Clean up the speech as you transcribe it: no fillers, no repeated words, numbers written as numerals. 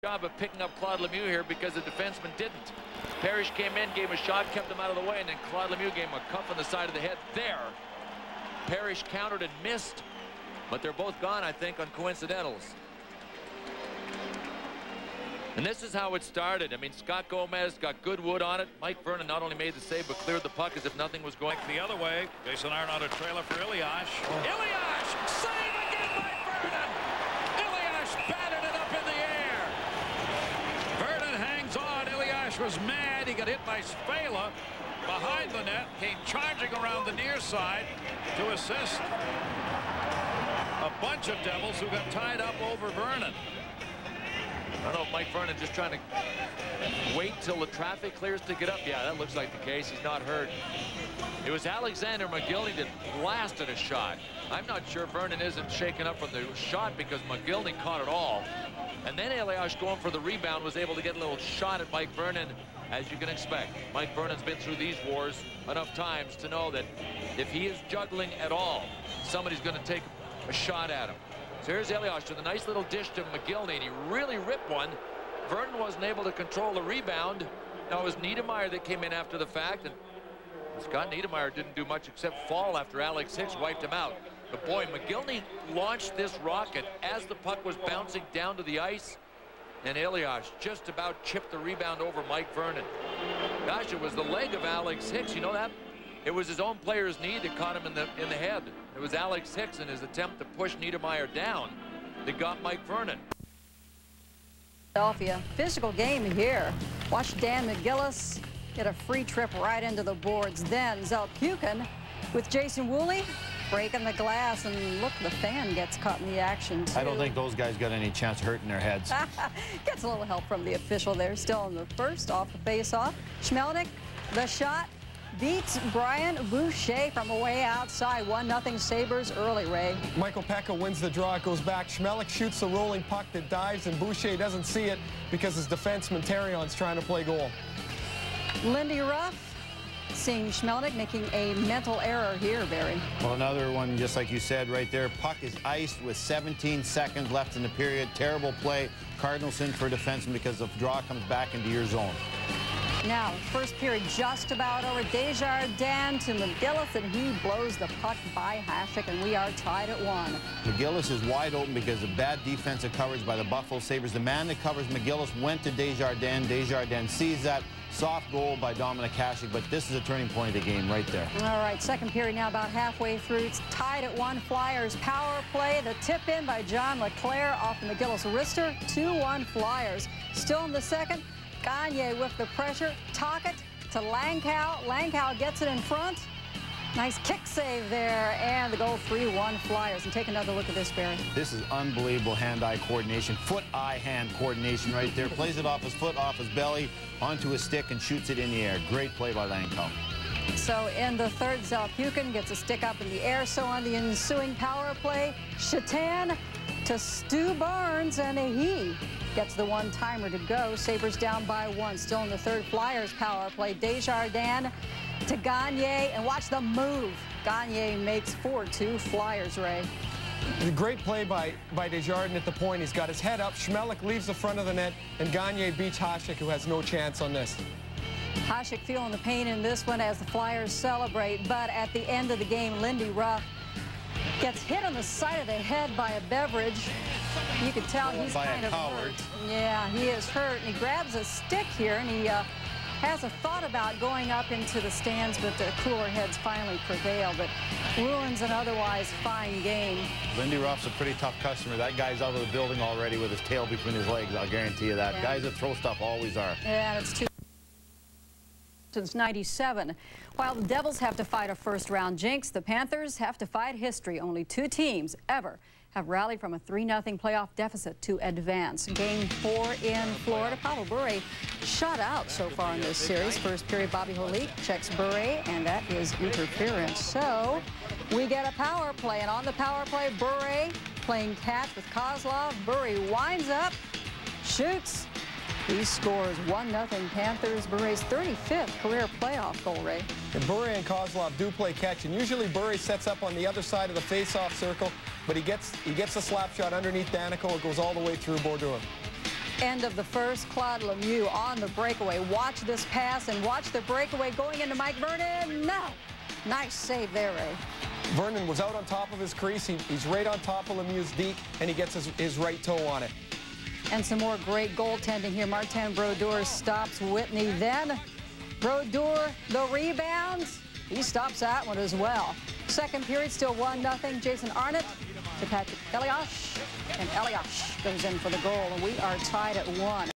job of picking up Claude Lemieux here because the defenseman didn't. Parrish came in, gave a shot, kept him out of the way, and then Claude Lemieux gave him a cuff on the side of the head there. Parrish countered and missed, but they're both gone, I think, on coincidentals. And this is how it started. I mean, Scott Gomez got good wood on it. Mike Vernon not only made the save, but cleared the puck as if nothing was going. The other way. Jason Arnott a trailer for Elias. Elias! Save again by Vernon! Elias batted it up in the air. Vernon hangs on. Elias was mad. He got hit by Spela behind the net. Came charging around the near side to assist a bunch of Devils who got tied up over Vernon. I don't know if Mike Vernon just trying to wait till the traffic clears to get up. Yeah, that looks like the case. He's not hurt. It was Alexander McGillney that blasted a shot. I'm not sure Vernon isn't shaken up from the shot because McGillney caught it all. And then Elias going for the rebound was able to get a little shot at Mike Vernon, as you can expect. Mike Vernon's been through these wars enough times to know that if he is juggling at all, somebody's going to take a shot at him. So here's Elias with a nice little dish to McGillney, and he really ripped one. Vernon wasn't able to control the rebound. Now it was Niedermayer that came in after the fact, and Scott Niedermayer didn't do much except fall after Alex Hicks wiped him out. But boy, McGillney launched this rocket as the puck was bouncing down to the ice, and Elias just about chipped the rebound over Mike Vernon. Gosh, it was the leg of Alex Hicks. You know that? It was his own player's knee that caught him in the head. It was Alex Hicks in his attempt to push Niedermayer down that got Mike Vernon. Philadelphia, physical game here. Watch Dan McGillis get a free trip right into the boards. Then Zelpukin with Jason Woolley breaking the glass, and look, the fan gets caught in the action too. I don't think those guys got any chance of hurting their heads. Gets a little help from the official there. Still in the first off the face-off. Schmelnick, the shot. Beats Brian Boucher from away outside. 1-0 Sabres early, Ray. Michael Pekka wins the draw. It goes back. Schmelik shoots the rolling puck that dives, and Boucher doesn't see it because his defenseman Therion's trying to play goal. Lindy Ruff seeing Schmelnick making a mental error here, Barry. Well, another one, just like you said right there. Puck is iced with 17 seconds left in the period. Terrible play. Cardinals in for defenseman because the draw comes back into your zone. Now, first period just about over. Desjardins to McGillis, and he blows the puck by Hasek, and we are tied at 1. McGillis is wide open because of bad defensive coverage by the Buffalo Sabres. The man that covers McGillis went to Desjardins. Desjardins sees that. Soft goal by Dominik Hasek, but this is a turning point of the game right there. All right, second period now about halfway through. It's tied at 1. Flyers power play. The tip in by John LeClaire off the McGillis wrister. 2-1 Flyers. Still in the second. Gagne with the pressure. Tocchet to Langkow. Langkow gets it in front. Nice kick save there, and the goal. 3-1 Flyers. And take another look at this, Barry. This is unbelievable hand-eye coordination, foot-eye-hand coordination right there. Plays it off his foot, off his belly, onto his stick, and shoots it in the air. Great play by Langkow. So in the third, Zelpukin gets a stick up in the air. So on the ensuing power play, Shatan to Stu Barnes, and he gets the one-timer to go. Sabres down by 1. Still in the third, Flyers power play. Desjardins to Gagne, and watch the move. Gagne makes 4-2 Flyers, Ray. A great play by Desjardins at the point. He's got his head up. Schmelik leaves the front of the net, and Gagne beats Hasek, who has no chance on this. Hasek feeling the pain in this one as the Flyers celebrate, but at the end of the game, Lindy Ruff gets hit on the side of the head by a beverage. You can tell he's kind of hurt. Yeah, he is hurt, and he grabs a stick here, and he has a thought about going up into the stands, but the cooler heads finally prevail. But ruins an otherwise fine game. Lindy Ruff's a pretty tough customer. That guy's out of the building already with his tail between his legs, I'll guarantee you that. Yeah. Guys that throw stuff always are. Yeah, it's too. Since 97. While the Devils have to fight a first-round jinx, the Panthers have to fight history. Only 2 teams ever have rallied from a 3-0 playoff deficit to advance. Game 4 in Florida. Pavel Bure shut out so far in this series. First period, Bobby Holik checks Bure, and that is interference. So we get a power play, and on the power play, Bure playing catch with Kozlov. Bure winds up, shoots. He scores 1-0 Panthers. Bure's 35th career playoff goal, Ray. And Bure and Kozlov do play catch, and usually Bure sets up on the other side of the face-off circle, but he gets the slap shot underneath Danico. It goes all the way through Bordeaux. End of the first. Claude Lemieux on the breakaway. Watch this pass and watch the breakaway going into Mike Vernon. No. Nice save there, Ray. Vernon was out on top of his crease. He's right on top of Lemieux's deke, and he gets his right toe on it. And some more great goaltending here. Martin Brodeur stops Whitney. Then Brodeur, the rebounds. He stops that one as well. Second period, still 1-0. Jason Arnott to Patrick Elias. And Elias goes in for the goal. And we are tied at 1.